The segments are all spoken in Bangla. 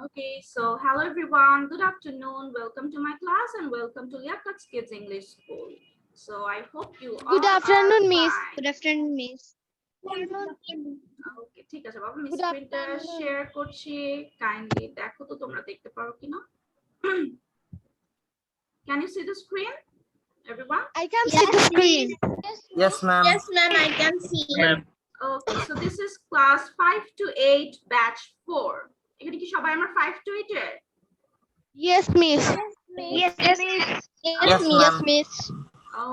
Okay, so hello everyone. Good afternoon. Welcome to my class and welcome to Liaquat's Kids English School. So I hope you Good all are afternoon, Miss. fine. Good afternoon, Miss. Okay, ঠিক আছে বাবা, আমি Good স্ক্রিনটা afternoon. শেয়ার করছি। কাইন্ডলি দেখো তো তোমরা দেখতে পারো কিনা? Can you see the screen, everyone? I can see the screen. Yes, ma'am. Yes, ma'am, I can see. Okay, so this is class 5 to 8 batch 4. এখানে কি সবাই আমার 5 to 8 এর? Yes, Miss. Yes, Yes, Yes, ma'am. Miss.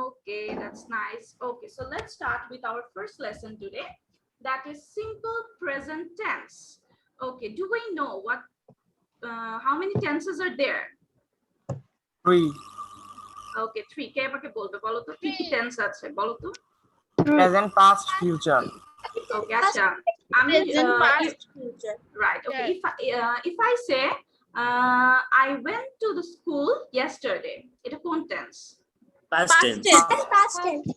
Okay, that's nice. Okay, so let's start with our first lesson today. That is simple present tense. Okay, do we know how many tenses are there? 3. Okay, 3. কে আমাকে বলবে বলো তো কি কি টেন্স আছে বলো তো? Present, past, future. Okay, আচ্ছা আমি Present, past, future. right. Okay, if I say I went to the school yesterday, এটা কোন tense? Past tense. Past tense.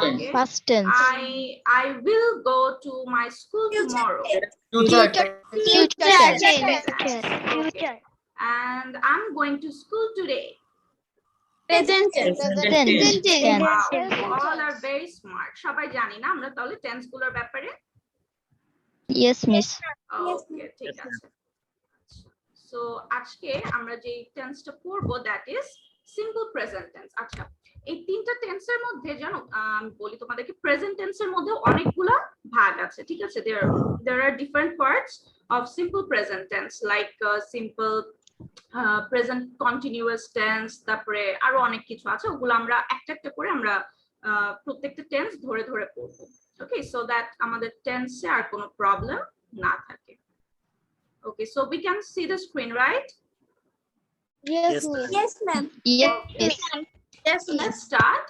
Okay. Past tense. I will go to my school tomorrow. Future. Okay. And I'm going to school today. Present tense. Wow, you all are very smart. সবাই জানি না আমরা তাহলে টেন্স গুলোর ব্যাপারে? Yes, Miss. ওকে, ঠিক আছে। সো আজকে আমরা যে টেন্সটা পড়বো that is simple present tense. আচ্ছা, এই তিনটা টেন্সের মধ্যে জানো আমি বলি তোমাদেরকে প্রেজেন্ট টেন্সের মধ্যে অনেকগুলো ভাগ আছে, ঠিক আছে? there are different parts of simple present tense like simple present continuous tense, তারপরে আরো অনেক কিছু আছে, ওগুলো আমরা একটা একটা করে আমরা প্রত্যেকটা টেন্স ধরে ধরে পড়বো। Okay, so that আমাদের টেন্সে আর কোনো প্রবলেম না থাকে। Okay, so we can see the screen, right? Yes, Yes, ma'am. Yes. Yes, So let's start.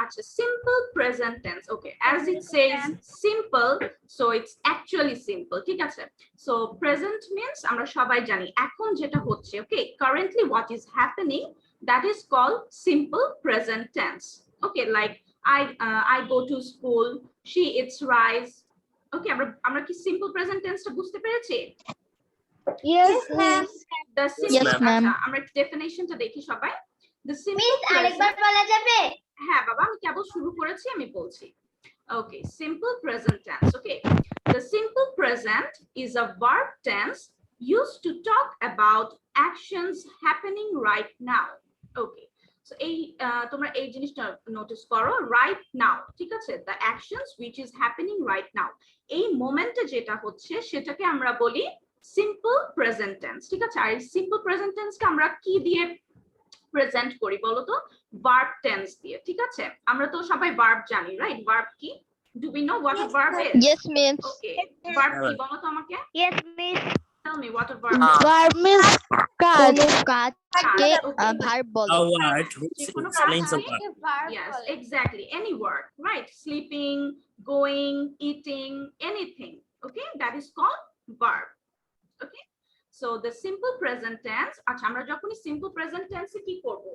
Actually, simple present tense. Okay, as it says simple, so it's actually simple. ঠিক আছে? So present means আমরা সবাই জানি এখন যেটা হচ্ছে, okay, currently what is happening, that is called simple present tense. Okay, like I go to school, she eats rice. Okay, আমরা কি simple present tense টা বুঝতে পেরেছি? Yes, ma'am. The simple, Yes, ma'am. আচ্ছা, আমরা ডেফিনেশনটা দেখি সবাই। The simple Miss, আরেকবার present, বলা যাবে? হ্যাঁ বাবা আমি কেবল শুরু করেছি, আমি বলছি। Okay, simple present tense. Okay, the simple present is a verb tense used to talk about actions happening right now. Okay, so এই তোমরা এই জিনিসটা নোটিস করো, right now, ঠিক আছে? The actions which is happening right now, এই মোমেন্টে যেটা হচ্ছে সেটাকে আমরা বলি simple present tense, ঠিক আছে? আর simple present tense কে আমরা কি দিয়ে প্রেজেন্ট করি বলো তো? ভার্ব টেন্স দিয়ে, ঠিক আছে? আমরা তো সবাই ভার্ব জানি, রাইট? ভার্ব কি? Do we know what a verb is? Yes, Miss. Okay, verb কি বলো তো আমাকে? Yes, Miss. Tell me what a verb is. Verb means কোনো কাজকে Okay. verb বলে। A word which যেকোনো explains a কাজকে verb. Yes, exactly. Any word, right? Sleeping, going, eating, anything. Okay, that is called verb. Okay, so the simple present tense, আচ্ছা আমরা যখনই simple present tense কি করব?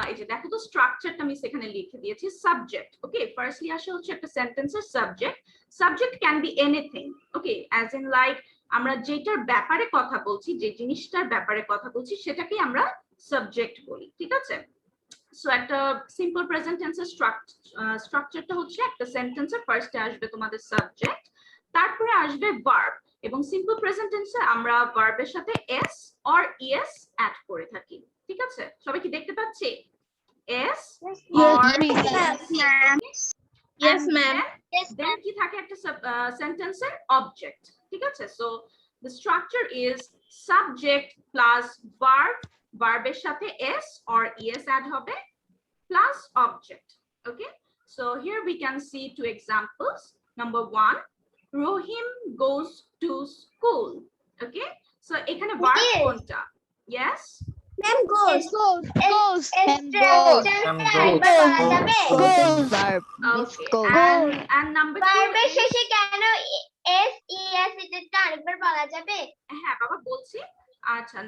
এই যে দেখো তো স্ট্রাকচারটা আমি সেখানে লিখে দিয়েছি। সাবজেক্ট, ওকে, ফার্স্টলি আসে হচ্ছে একটা সেন্টেন্সের subject. Subject can be anything, okay, as in like আমরা যেটার ব্যাপারে কথা বলছি, যে জিনিসটার ব্যাপারে কথা বলছি সেটাকেই আমরা সাবজেক্ট বলি, ঠিক আছে? সো একটা সিম্পল প্রেজেন্ট টেন্সের স্ট্রাকচারটা হচ্ছে একটা সেন্টেন্সের ফার্স্টে আসবে তোমাদের সাবজেক্ট, তারপরে আসবে ভার্ব, এবং সিম্পল প্রেজেন্ট টেন্সে আমরা ভার্বের সাথে এস অর ইএস অ্যাড করে থাকি, ঠিক আছে? সবাই কি দেখতে পাচ্ছি? S or Yes, ma'am. দেন কি থাকে একটা সেন্টেন্সের অবজেক্ট, ঠিক আছে? So the structure is subject plus verb, ভার্বের সাথে s or es add হবে plus object. Okay, so here we can see two examples. Number 1, Rohim goes to school. Okay, so এখানে verb কোনটা? Yes, Ma'am, goes. Goes. Ma'am, Goes. goes. Verb means okay, goes. and number 2 ভার্বের is, শেষে কেন এস ই এস এটা আরেকবার বলা যাবে? হ্যাঁ বাবা বলছি। আচ্ছা,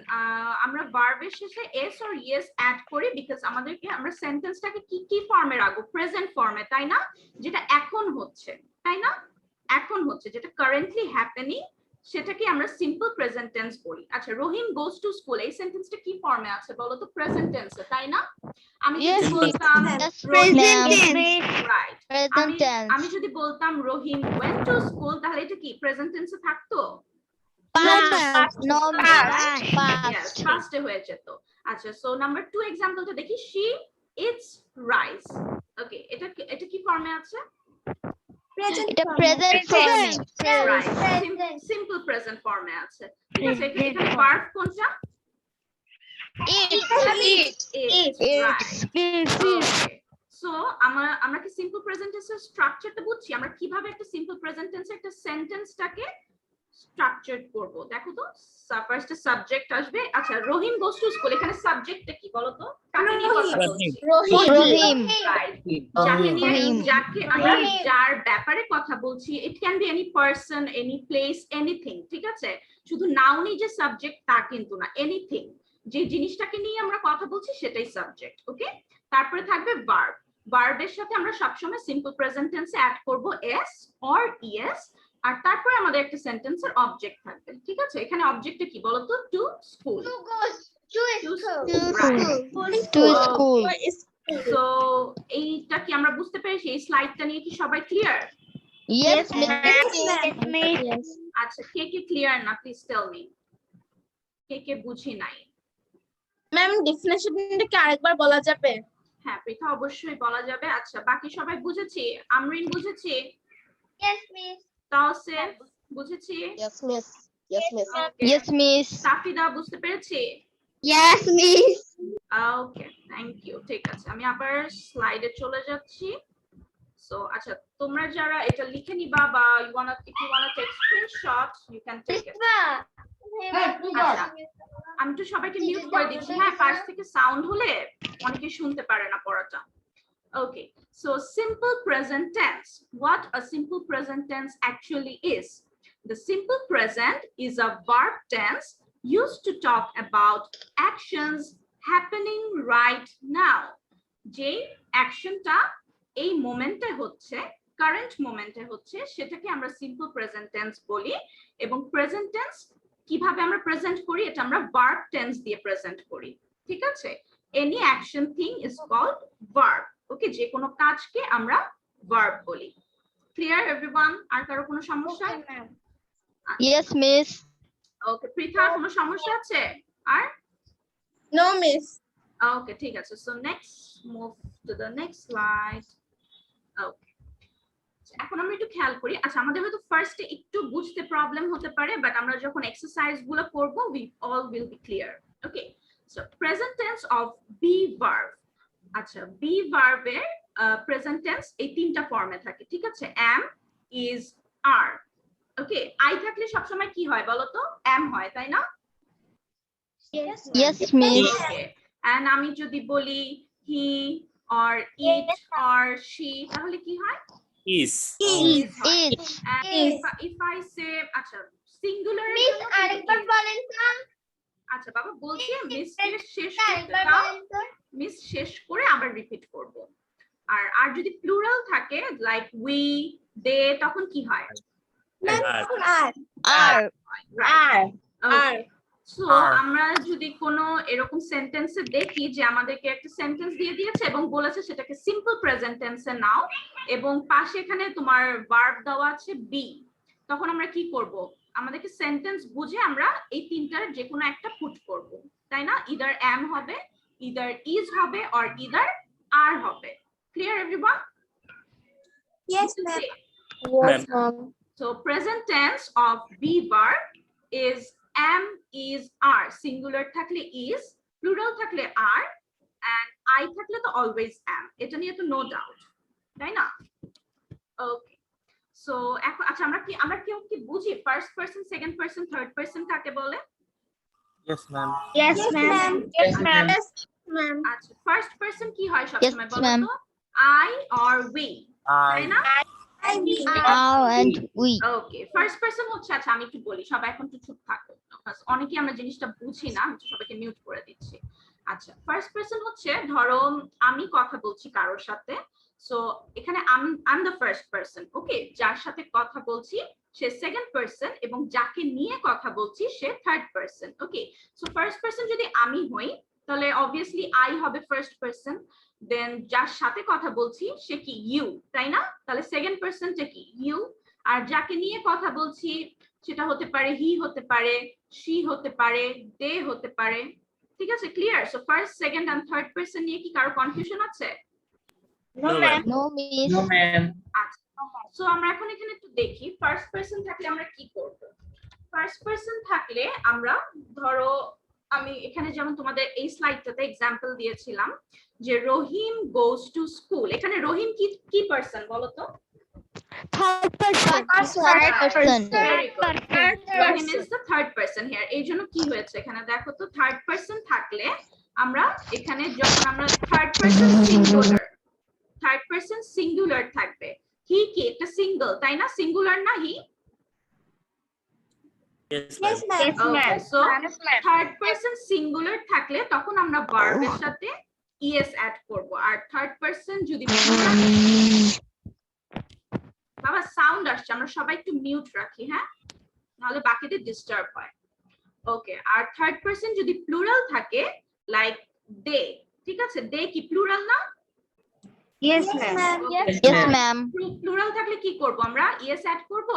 আমরা ভার্বের শেষে এস অর ইএস অ্যাড করি বিকজ আমাদেরকে আমরা সেন্টেন্সটাকে কি ফর্মে রাখবো? প্রেজেন্ট ফর্মে, তাই না? যেটা এখন হচ্ছে, তাই না? এখন হচ্ছে, যেটা কারেন্টলি হ্যাপেনিং, সেটাকে আমরা সিম্পল প্রেজেন্ট টেন্স বলি। আচ্ছা, রহিম গোস টু স্কুল, এই সেন্টেন্সটা কি ফর্মে আছে বলো তো? প্রেজেন্ট টেন্সে, তাই না? আমি যদি Yes, বলতাম Yes, রহিম, ma'am. Right, Present tense. আমি যদি বলতাম রহিম went to school, তাহলে এটা কি প্রেজেন্ট টেন্সে থাকতো? Past. No, Yes, past. পাস্টে হয়ে যেত। আচ্ছা, সো নাম্বার 2 এক্সাম্পলটা দেখি, she eats rice। ওকে, এটা কি ফর্মে আছে? এটা present form. Right, simple present ফর্মে আছে। ঠিক আছে, এখানে ভার্ব কোনটা? It. Is, right. Is. So আমরা কি সিম্পল প্রেজেন্ট টেন্সের স্ট্রাকচারটা বুঝছি? আমরা কিভাবে একটা সিম্পল প্রেজেন্ট টেন্সে একটা সেন্টেন্সটাকে স্ট্রাকচারড করব। দেখো তো, ফার্স্টে সাবজেক্ট আসবে। আচ্ছা, রহিম গোস টু স্কুল, এখানে সাবজেক্টটা কি বলো তো? কাকে নিয়ে কথা বলছি? Rohim. রাইট, যাকে নিয়ে, রহিম। যাকে আমরা রহিম। যার ব্যাপারে কথা বলছি, it can be any person, any place, anything. ঠিক আছে, শুধু নাউনই যে সাবজেক্ট তা কিন্তু না, এনিথিং, যে জিনিসটাকে নিয়ে আমরা কথা বলছি সেটাই সাবজেক্ট। ওকে, তারপরে থাকবে ভার্ব। ভার্বের সাথে আমরা সবসময় সিম্পল প্রেজেন্ট টেন্সে অ্যাড করব এস অর ইএস, আর তারপরে আমাদের একটা সেন্টেন্সের অবজেক্ট থাকবে। ঠিক আছে, এখানে অবজেক্টটা কি বলতো? To school. To school. তো এইটা কি আমরা বুঝতে পেরেছি? এই স্লাইডটা নিয়ে কি সবাই ক্লিয়ার? Yes, Yes. আচ্ছা, কে কে ক্লিয়ার না, প্লিজ টেল মি। কে বুঝি নাই? ম্যাম ডেফিনেশনটা কি আরেকবার বলা যাবে? হ্যাঁ, পৃথা, অবশ্যই বলা যাবে। আচ্ছা, বাকি সবাই বুঝেছি? আমরিন বুঝেছি? Yes, miss. তাওসিফ বুঝেছি? Yes, miss. Yes, miss. Okay. Yes, miss. সাফিদা বুঝতে পেরেছি? Yes, miss. Okay, thank you. ঠিক আছে, আমি আবার স্লাইডে চলে যাচ্ছি। সো আচ্ছা, তোমরা যারা এটা লিখে নিবা বা you want, if you want to take screenshot, you can take it. আচ্ছা, আমি তো সবাইকে মিউট করে দিচ্ছি। হ্যাঁ, পাশ থেকে সাউন্ড হলে অনেকে শুনতে পারে না পড়াটা। Okay, so simple present tense. What a simple present tense actually is. The simple present is a verb tense used to talk about actions happening right now. যে অ্যাকশনটা এই মোমেন্টে হচ্ছে, কারেন্ট মোমেন্টে হচ্ছে, সেটাকে আমরা সিম্পল প্রেজেন্ট টেন্স বলি। এবং প্রেজেন্ট টেন্স কিভাবে আমরা প্রেজেন্ট করি? এটা আমরা ভার্ব টেন্স দিয়ে প্রেজেন্ট করি। ঠিক আছে, any action thing is called verb. Okay, যে কোনো কাজকে আমরা ভার্ব বলি। Clear everyone? আর কারো কোনো সমস্যা? Yes, miss. ওকে, পৃথা, কোনো সমস্যা আছে? আর No, miss. ওকে, ঠিক আছে। So next move to the next slide. Okay, এখন আমরা একটু খেয়াল করি। আচ্ছা, আমাদের হয়তো ফার্স্টে একটু বুঝতে প্রবলেম হতে পারে, বাট আমরা যখন এক্সারসাইজ গুলো করব, we all will be clear. Okay, so present tense of be verb. আচ্ছা, বি ভার্বের প্রেজেন্ট টেন্স এই তিনটা ফর্মে থাকে। ঠিক আছে, am, is, are। Okay, I থাকলে সবসময় কি হয় বলো তো? am হয়, তাই না? Yes, miss. ওকে, এন্ড আমি যদি বলি হি or it or she, তাহলে কি হয়? Is. is হয়। It. And if I say, আচ্ছা, সিঙ্গুলার Miss, আরেকবার বলেন তো। আচ্ছা বাবা, বলছি মিস শেষ করতে আরেকবার দাও। বলেন তো। মিস শেষ করে আবার রিপিট করব। আর যদি প্লুরাল থাকে, লাইক উই, দে, তখন কি হয়? Are. Right. Are. So Are. আমরা যদি কোনো এরকম সেন্টেন্সে দেখি যে আমাদেরকে একটা সেন্টেন্স দিয়ে দিয়েছে এবং বলেছে সেটাকে সিম্পল প্রেজেন্ট টেন্সে নাও, এবং পাশে এখানে তোমার ভার্ব দেওয়া আছে বি, তখন আমরা কি করব? আমাদেরকে সেন্টেন্স বুঝে আমরা এই তিনটার যে কোনো একটা পুট করব, তাই না? ইদার am হবে, ইদার is হবে, or ইদার are হবে। Clear everyone? Yes, ma'am. Yes, ma'am. So present tense of be verb is am, is, are. Singular থাকলে is, plural থাকলে are, and I থাকলে তো always am. এটা নিয়ে তো no doubt, তাই না? Okay. So এখন আচ্ছা, আমরা কেউ কি বুঝি first person, second person, third person কাকে বলে? Yes, ma'am. Yes, ma'am. Yes, ma'am. আচ্ছা, ফার্স্ট পারসন কি হয় সব Yes, সময় বলো ma'am. তো? I or we, তাই I. না? Are and we. Okay, first person হচ্ছে, আচ্ছা আমি একটু বলি, সবাই এখন একটু চুপ থাকো, অনেকেই আমরা জিনিসটা বুঝি না, আমি তো সবাইকে মিউট করে দিচ্ছি। আচ্ছা, ফার্স্ট পারসন হচ্ছে, ধরো আমি কথা বলছি কারোর সাথে, সো এখানে I am the first person. Okay, যার সাথে কথা বলছি সে সেকেন্ড পারসন এবং যাকে নিয়ে কথা বলছি সে থার্ড পারসন। ওকে, সো ফার্স্ট পারসন যদি আমি হই তাহলে অবভিয়াসলি আই হবে ফার্স্ট পারসন, দেন যার সাথে কথা বলছি সে কি ইউ, তাই না? তাহলে সেকেন্ড পারসনটা কি ইউ, আর যাকে নিয়ে কথা বলছি সেটা হতে পারে হি, হতে পারে শি, হতে পারে দে, হতে পারে। ঠিক আছে, clear? So first, second and third person নিয়ে কি কারো কনফিউশন আছে? No, ma'am. No, miss. No, ma'am. আচ্ছা, সো আমরা এখন এখানে একটু দেখি ফার্স্ট পারসন থাকলে আমরা কি করব। ফার্স্ট পারসন থাকলে আমরা, ধরো আমি এখানে যেমন তোমাদের এই স্লাইডটাতে एग्जांपल দিয়েছিলাম যে রহিম গোস টু স্কুল, এখানে রহিম কি পারসন বলো তো? Third person. Third person. Very good. Third Rahim person. Is the third person here. এই জন্য কি হয়েছে এখানে দেখো তো, থার্ড পারসন থাকলে আমরা এখানে যখন আমরা থার্ড পারসন সিঙ্গুলার থাকবে, হি কি একটা সিঙ্গেল, তাই না? সিঙ্গুলার না হি? Yes, ma'am. Okay, so third person singular থাকলে তখন আমরা ভার্বের সাথে ইএস অ্যাড করব, আর থার্ড পারসন যদি বাবা সাউন্ড আসছে, আমরা সবাই একটু মিউট রাখি, হ্যাঁ, নাহলে বাকিদের ডিস্টার্ব হয়। ওকে, আর থার্ড পারসন যদি প্লুরাল থাকে লাইক দে, ঠিক আছে, দে কি প্লুরাল না? Yes, ma'am. Yes, Yes, ma'am. ma'am. Plural থাকলে কি করব আমরা? ইএস অ্যাড করব?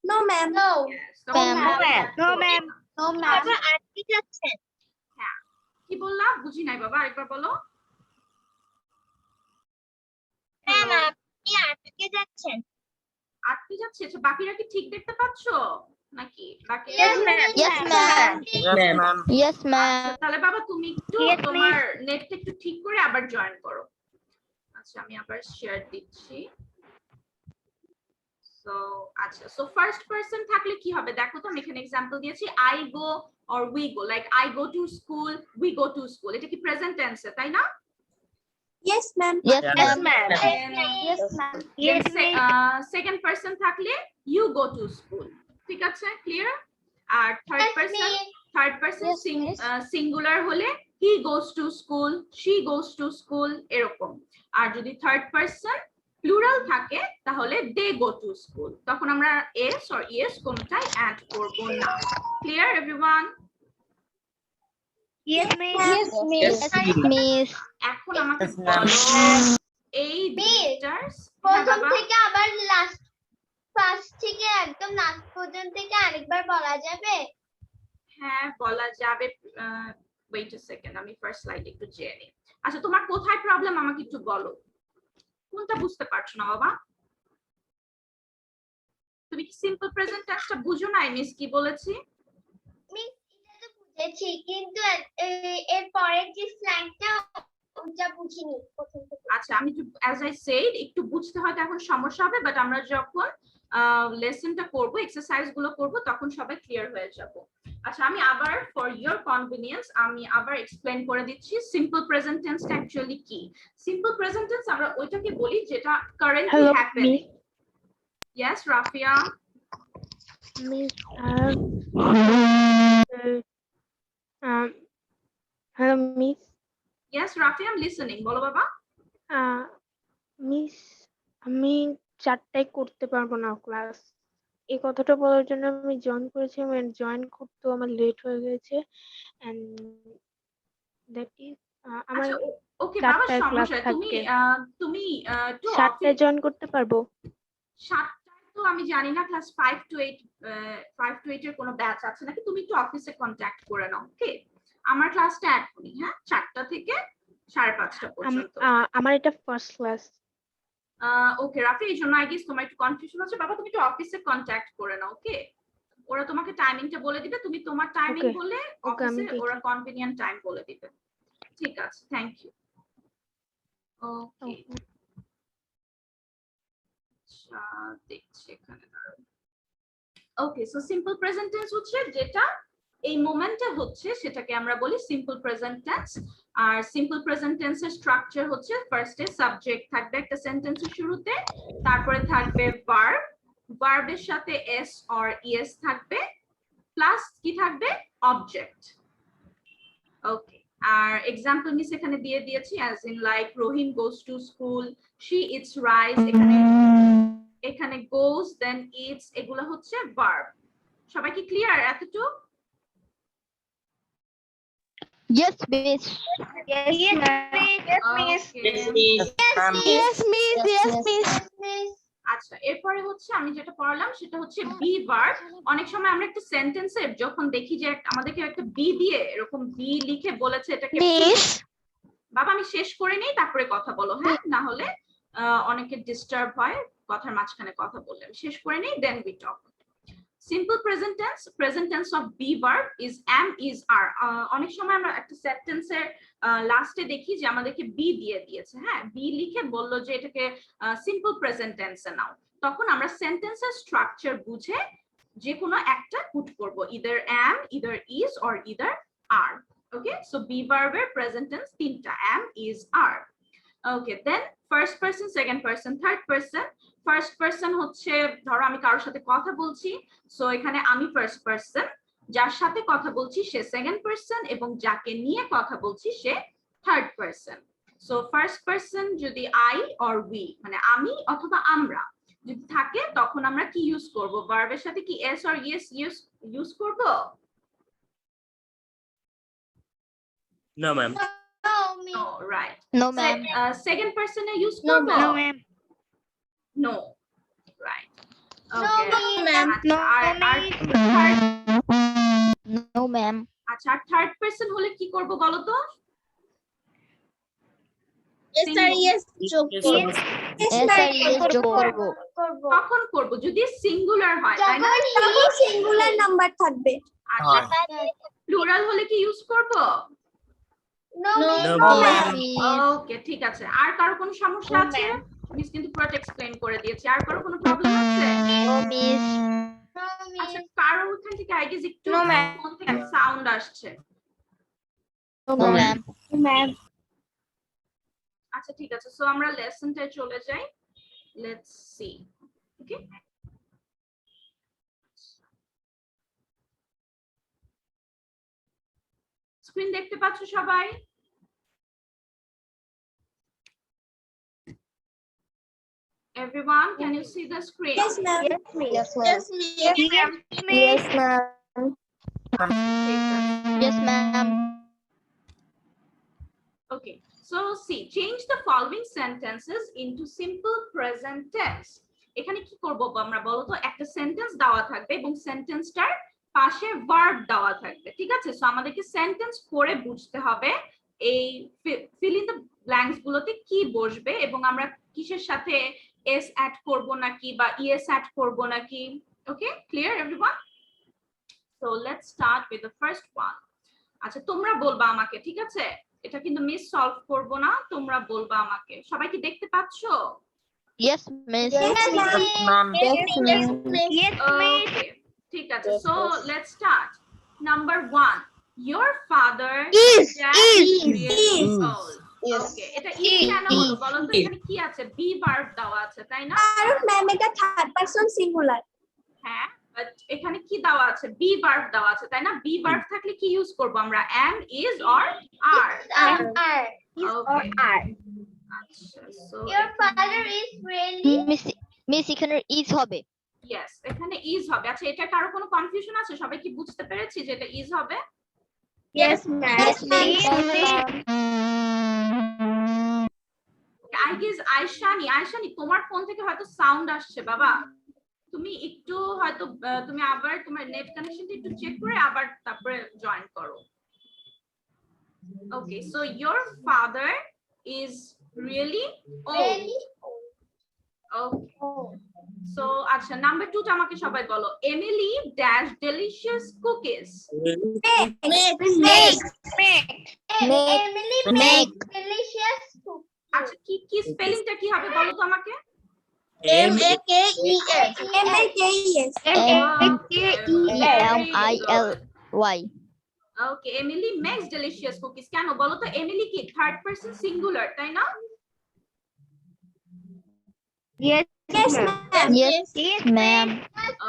No, ma'am. No. Yes, তখন Ma'am. আমরা add No, করব ma'am. না। No, ma'am. আটকে যাচ্ছেন। কি বললাম বুঝি নাই বাবা, আরেকবার বলো। ম্যাম আপনি আটকে যাচ্ছেন। আটকে যাচ্ছে, আচ্ছা বাকিরা কি ঠিক দেখতে পাচ্ছো নাকি? বাকি Yes, ma'am. Yes, ma'am. Yes, ma'am. Yes, ma'am. তাহলে বাবা তুমি একটু Yes, miss. তোমার নেটটা একটু ঠিক করে আবার জয়েন করো। আচ্ছা আমি আবার শেয়ার দিচ্ছি। সো আচ্ছা, সো ফার্স্ট পারসন থাকলে কি হবে দেখো তো, আমি এখানে एग्जांपल দিয়েছি I go or we go, like I go to school, we go to school, এটা কি প্রেজেন্ট টেন্সে, তাই না? Yes, ma'am. Yes, Yes, ma'am. ma'am. Yes, ma'am. Second person থাকলে ইউ গো টু স্কুল, ঠিক আছে, ক্লিয়ার? আর third person Yes, miss. Singular হলে he goes to school, she goes to school, এরকম। আর যদি থার্ড পারসন প্লুরাল থাকে তাহলে দে গো টু স্কুল, তখন আমরা এস অর ইএস কোনটাই অ্যাড করব না। Clear everyone? Yes, ma'am. Yes, miss. Yes, Miss. এখন আমাকে Yes, ma'am. বলো এই Miss, দুইটার প্রথম থেকে আবার লাস্ট, ফার্স্ট থেকে একদম লাস্ট পর্যন্ত থেকে আরেকবার বলা যাবে? হ্যাঁ বলা যাবে। ওয়েট আ সেকেন্ড, আমি ফার্স্ট স্লাইড একটু চেয়ে নিই। আচ্ছা তোমার কোথায় প্রবলেম আমাকে একটু বলো, কোনটা বুঝতে পারছো না বাবা? তুমি কি সিম্পল প্রেজেন্ট টেন্সটা বুঝো না মিস কি বলেছি? মিস এটা তো বুঝেছি, কিন্তু এর পরের যে স্ল্যাংটা ওটা বুঝিনি প্রথম থেকে। আচ্ছা আমি অ্যাজ আই সেড একটু বুঝতে হয়তো এখন সমস্যা হবে, বাট আমরা যখন লেসনটা করব, এক্সারসাইজ গুলো করব, তখন সবাই ক্লিয়ার হয়ে যাব। আচ্ছা আমি আবার ফর ইওর কনভিনিয়েন্স আমি আবার এক্সপ্লেইন করে দিচ্ছি সিম্পল প্রেজেন্ট টেন্সটা অ্যাকচুয়ালি কি। সিম্পল প্রেজেন্ট টেন্স আমরা ওইটাকে বলি যেটা currently happening. Yes Rafia? Miss, hello, Miss. Yes Rafia, I am listening, বলো বাবা। Miss, আমি 4টায় করতে পারবো না ক্লাস। এই কথাটা বলার জন্য আমি জয়েন করেছি, জয়েন করতে আমার লেট হয়ে গেছে, and that is আমার আচ্ছা ওকে বাবা, 4টায় ক্লাস সমস্যা তুমি থাকবে। তুমি একটু 7টায় জয়েন করতে পারবো? 7টায় তো আমি জানি না, ক্লাস 5 to 8 এর কোনো ব্যাচ আছে নাকি, তুমি একটু অফিসে কন্ট্যাক্ট করে নাও। ওকে, আমার ক্লাসটা অ্যাড করি, হ্যাঁ 4টা থেকে 5:30 পর্যন্ত। আমার এটা ফার্স্ট ক্লাস। ওকে রাফি, এই জন্য আই গেস তোমার একটু কনফিউশন হচ্ছে। বাবা তুমি একটু অফিসে কন্ট্যাক্ট করে নাও, ওকে? ওরা তোমাকে টাইমিংটা বলে দিবে, তুমি তোমার টাইমিং Okay. বলে Okay, আমি অফিসে ওরা কনভিনিয়েন্ট টাইম বলে দিবে। ঠিক আছে, থ্যাংক ইউ। ওকে দেখছি এখানে। ওকে, সো সিম্পল প্রেজেন্ট টেন্স হচ্ছে যেটা এই মোমেন্টে হচ্ছে সেটাকে আমরা বলি সিম্পল প্রেজেন্ট টেন্স। আর সিম্পল প্রেজেন্ট টেন্সের স্ট্রাকচার হচ্ছে ফার্স্টে সাবজেক্ট থাকবে একটা সেন্টেন্সের শুরুতে, তারপরে থাকবে ভার্ব, ভার্বের সাথে এস অর ইএস থাকবে, প্লাস কি থাকবে অবজেক্ট। ওকে, আর এক্সাম্পল মিস এখানে দিয়ে দিয়েছি, as in like Rahim goes to school, she eats rice, এখানে এখানে goes then eats এগুলো হচ্ছে verb সবাই কি ক্লিয়ার এতটুকু Yes, miss. Yes, Yes, Okay. ma'am. Yes, miss. Yes, miss. আচ্ছা এরপরে হচ্ছে আমি যেটা পড়লাম সেটা হচ্ছে বি ভার্ব অনেক সময় আমরা একটা সেন্টেন্সে যখন দেখি যে আমাদেরকে একটা বি দিয়ে এরকম বি লিখে বলেছে এটাকে Miss. বাবা আমি শেষ করে নেই তারপরে কথা বলো হ্যাঁ না হলে অনেকে ডিস্টার্ব হয় কথার মাঝখানে কথা বললে আমি শেষ করে নেই then we talk simple present tense of be verb is am is are অনেক সময় আমরা একটা সেন্টেন্সের লাস্টে দেখি যে আমাদেরকে বি দিয়ে দিয়েছে হ্যাঁ বি লিখে বললো যে এটাকে সিম্পল প্রেজেন্ট টেন্সে নাও তখন আমরা সেন্টেন্সের স্ট্রাকচার বুঝে যে কোনো একটা পুট করব either am either is or either are okay so be verb এর present tense তিনটা am is are okay then first person second person third person first person হচ্ছে ধরো আমি কারোর সাথে কথা বলছি সো এখানে আমি ফার্স্ট পারসন যার সাথে কথা বলছি সে সেকেন্ড পারসন এবং যাকে নিয়ে কথা বলছি সে third person so first person যদি আই অর উই মানে আমি অথবা আমরা যদি থাকে তখন আমরা কি ইউজ করব ভার্বের সাথে কি এস অর ইয়েস ইউজ করব No, ma'am. No right No, ma'am. Second পারসনে ইউজ No, করব ma'am. ma'am. No right No, ma'am. No, ma'am. আচ্ছা থার্ড পারসন হলে কি করব বলো তো Yes, sir. Yes. যোগ Yes, করব। sir. Yes, sir. Yes, যোগ করবো। করব কখন করব যদি সিঙ্গুলার হয় তাই না যখন সিঙ্গুলার নাম্বার থাকবে আচ্ছা হয়। প্লুরাল হলে কি ইউজ করব no No, No, ma'am. miss. Okay ঠিক আছে আর কারো কোনো সমস্যা আছে মিস কিন্তু পুরোটা এক্সপ্লেইন করে দিয়েছি আর কারো কোনো প্রবলেম আছে No, miss. আচ্ছা কারো ওখান থেকে আই গেস একটু No, ma'am. ফোন থেকে সাউন্ড আসছে No, ma'am. Ma'am. আচ্ছা ঠিক আছে সো আমরা লেসনটায় চলে যাই লেটস সি ওকে স্ক্রিন দেখতে পাচ্ছ সবাই everyone can you see the screen Yes, ma'am. Yes, Yes, ma'am. ma'am. Yes, ma'am. ঠিক আছে Yes, ma'am. Okay, so see, change the following sentences into simple present tense. এখানে কি করব আমরা বলো তো একটা সেন্টেন্স দেওয়া থাকবে এবং সেন্টেন্সটার পাশে ভার্ব দেওয়া থাকবে ঠিক আছে সো আমাদেরকে সেন্টেন্স পড়ে বুঝতে হবে এই ফিল ইন দ্য ব্ল্যাঙ্কস গুলোতে কি বসবে এবং আমরা কিসের সাথে এস অ্যাড করব নাকি বা ইএস অ্যাড করব নাকি okay clear everyone so let's start with the first one আচ্ছা তোমরা বলবা আমাকে ঠিক আছে এটা কিন্তু মিস সলভ করব না তোমরা বলবা আমাকে সবাই কি দেখতে পাচ্ছো Yes, miss. Yes, ma'am. Yes, miss. Yes, ওকে ঠিক আছে so let's start number 1 your father Is, really is. old ওকে এটা ইজ কেন হলো বলো তো এখানে কি আছে বি ভার্ব দেওয়া আছে তাই না কারণ ম্যাম এটা থার্ড পারসন সিঙ্গুলার হ্যাঁ বাট এখানে কি দেওয়া আছে বি ভার্ব দেওয়া আছে তাই না বি ভার্ব থাকলে কি ইউজ করব আমরা am is or are Okay. আচ্ছা so Your father is really Miss এখানে is হবে। ইয়েস এখানে ইজ হবে আচ্ছা এটা কারো কোনো কনফিউশন আছে সবাই কি বুঝতে পেরেছি যে এটা ইজ হবে Yes, ma'am. Yes, miss. I guess Aishani তোমার ফোন থেকে হয়তো সাউন্ড আসছে বাবা তুমি একটু হয়তো তুমি আবার তোমার নেট কানেকশনটা একটু চেক করে আবার তারপরে জয়েন করো okay so your father is really old okay so আচ্ছা নাম্বার 2 টা আমাকে সবাই বলো Emily dash delicious cookies Emily Make. makes delicious food. আচ্ছা কি কি স্পেলিংটা কি হবে বলো তো আমাকে M-A-K-E-S. M-A-K-E-S. M-I-L-Y. ওকে এমিলি মেক্স ডেলিশিয়াস কুকিজ কেন বলো তো এমিলি কি থার্ড পারসন সিঙ্গুলার তাই না Yes, ma'am. Yes, ma'am.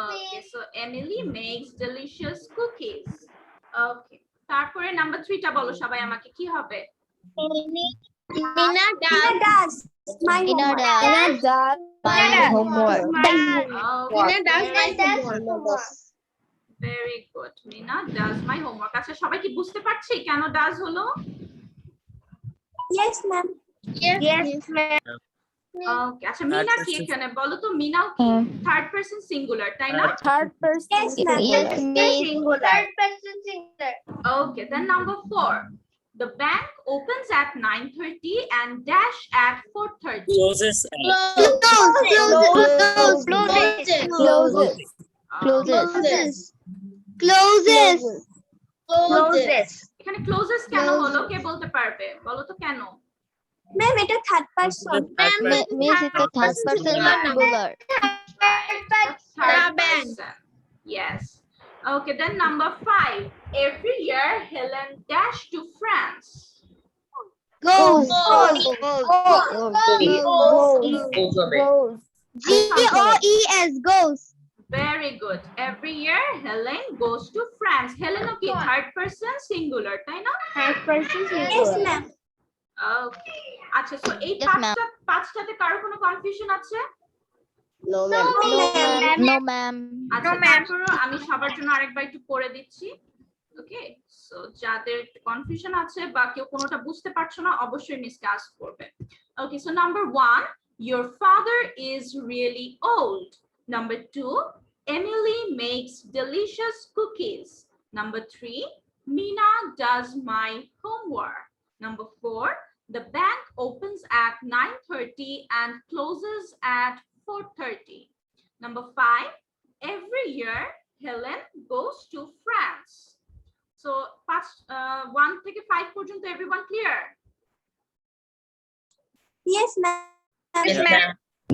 Okay, so Emily makes delicious cookies. Okay. তারপরে নাম্বার 3 টা বলো সবাই আমাকে কি হবে? Nina does Mina does my homework. Okay, does my homework. very good. Mina does my homework. আচ্ছা সবাই কি বুঝতে পারছি কেন does হলো? Yes, ma'am. Yes, ma'am. ওকে আচ্ছা মিনা কি এখানে বলো তো মিনাও কি থার্ড পারসন সিঙ্গুলার তাই না? Yes, ma'am. Yes, miss. Third person singular. Okay, then number 4. The bank opens at 9:30 and dash at 4:30. Closes at Closes. এখানে closes কেন হলো কে বলতে পারবে বলো তো কেন? Ma'am, এটা third person. Miss, it's a third person singular. Third bank. person. Yes. Okay, then number 5. Every year Helen dash to France. Goes. G-O-E-S, goes. Very good. Every year Helen goes to France. Helen কি third person singular তাই না? Third person Yes, ma'am. Okay. আচ্ছা so এই Yes, ma'am. পাঁচটাতে কারো কোনো কনফিউশন আছে? No, ma'am. আচ্ছা তারপরও আমি সবার জন্য আরেকবার একটু পড়ে দিচ্ছি। ওকে সো যাদের কনফিউশন আছে বা কেউ কোনোটা বুঝতে পারছো না অবশ্যই মিসকে আস্ক করবে। Okay so number 1 your father is really old. Number 2 Emily makes delicious cookies. Number 3 Mina does my homework. Number 4 the bank opens at 9:30 and closes at 4:30. Number 5 every year Helen goes to France. So 1 থেকে 5 পর্যন্ত everyone clear? Yes, ma'am. Yes, ma'am.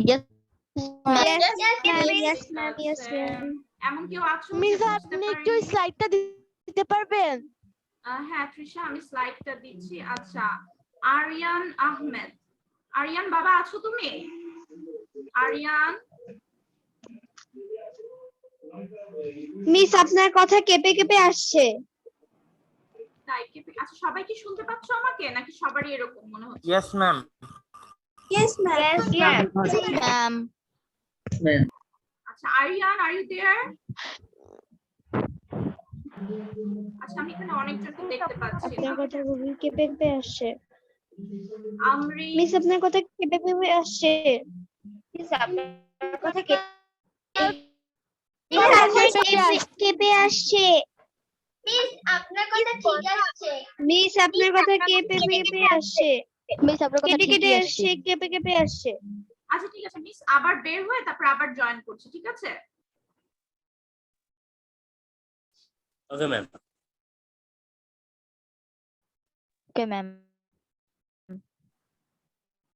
Yes, ma'am. Yes, ma'am. Yes, ma'am. এমন কেউ আছো মিস আপনি একটু স্লাইডটা দিতে পারবেন? হ্যাঁ তৃষা আমি স্লাইডটা দিচ্ছি। আচ্ছা আরিয়ান আহমেদ, আরিয়ান বাবা আছো তুমি? আরিয়ান মিস আপনার কথা কেঁপে কেঁপে আসছে। তাই কি? আচ্ছা সবাই কি শুনতে পাচ্ছো আমাকে নাকি সবারই এরকম মনে হচ্ছে? yes ma'am. Yes, ma'am. Ma'am. আচ্ছা আরিয়ান are you there? আচ্ছা আমি এখানে অনেকজনকে দেখতে পাচ্ছি না। আপনার কথা খুবই কেঁপে কেঁপে আসছে। আমরি মিস আপনার কথা কেঁপে কেঁপে আসছে। মিস আপনার কথা কেঁপে আসছে। মিস আপনার কথা ঠিক আসছে। মিস আপনার কথা কেঁপে কেঁপে আসছে। Miss, আপনার কথা কেটে কেটে ঠিকই আসছে, আসছে। কেঁপে কেঁপে আসছে। আচ্ছা ঠিক আছে মিস আবার বের হয়ে তারপর আবার জয়েন করছি ঠিক আছে? Okay ma'am. Okay, ma'am.